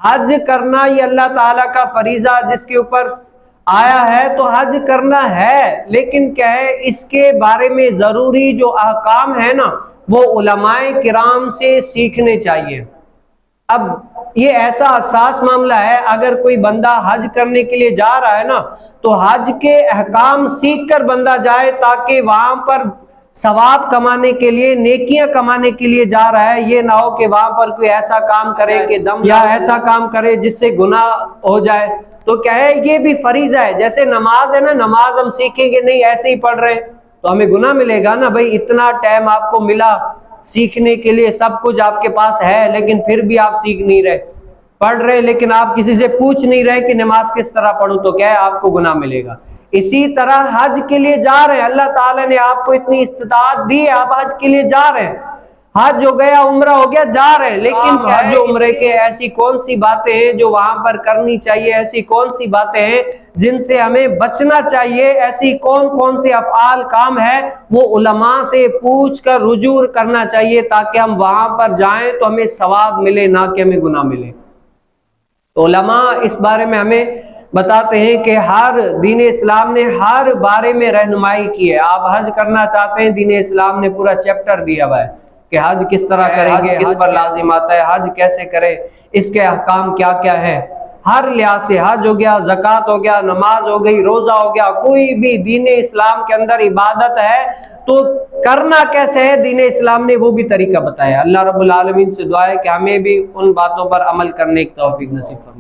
حج کرنا یہ اللہ تعالیٰ کا فریضہ جس کے اوپر آیا ہے تو حج کرنا ہے، لیکن کیا ہے اس کے بارے میں ضروری جو احکام ہے نا وہ علماء کرام سے سیکھنے چاہیے۔ اب یہ ایسا حساس معاملہ ہے، اگر کوئی بندہ حج کرنے کے لیے جا رہا ہے نا تو حج کے احکام سیکھ کر بندہ جائے، تاکہ وہاں پر ثواب کمانے کے لیے، نیکیاں کمانے کے لیے جا رہا ہے، یہ نہ ہو کہ وہاں پر کوئی ایسا کام کرے کہ یا ایسا کام کرے جس سے گناہ ہو جائے۔ تو کیا ہے یہ بھی فریضہ ہے، جیسے نماز ہے نا، نماز ہم سیکھیں گے نہیں ایسے ہی پڑھ رہے تو ہمیں گناہ ملے گا نا۔ بھائی اتنا ٹائم آپ کو ملا سیکھنے کے لیے، سب کچھ آپ کے پاس ہے، لیکن پھر بھی آپ سیکھ نہیں رہے، پڑھ رہے لیکن آپ کسی سے پوچھ نہیں رہے کہ نماز کس طرح پڑھوں، تو کیا ہے آپ کو گناہ ملے گا۔ اسی طرح حج کے لیے جا رہے ہیں، اللہ تعالیٰ نے آپ کو اتنی استطاعت دی ہے، آپ حج کے لیے جا رہے ہیں، حج ہو گیا، عمرہ ہو گیا، جا رہے ہیں، لیکن حج و عمرے کے ایسی کون سی باتیں ہیں جو وہاں پر کرنی چاہیے، ایسی کون سی باتیں ہیں جن سے ہمیں بچنا چاہیے، ایسی کون کون سے افعال کام ہے وہ علماء سے پوچھ کر رجوع کرنا چاہیے، تاکہ ہم وہاں پر جائیں تو ہمیں ثواب ملے، نہ کہ ہمیں گناہ ملے۔ تو علماء اس بارے میں ہمیں بتاتے ہیں کہ ہر دین اسلام نے ہر بارے میں رہنمائی کی ہے۔ آپ حج کرنا چاہتے ہیں، دین اسلام نے پورا چیپٹر دیا ہوا ہے کہ حج کس طرح کریں گے، کس پر لازم آتا ہے، حج کیسے کرے، اس کے احکام کیا کیا ہے، ہر لحاظ سے۔ حج ہو گیا، زکوٰۃ ہو گیا، نماز ہو گئی، روزہ ہو گیا، کوئی بھی دین اسلام کے اندر عبادت ہے تو کرنا کیسے ہے، دین اسلام نے وہ بھی طریقہ بتایا۔ اللہ رب العالمین سے دعا ہے کہ ہمیں بھی ان باتوں پر عمل کرنے کی توفیق نصیب فرمائے۔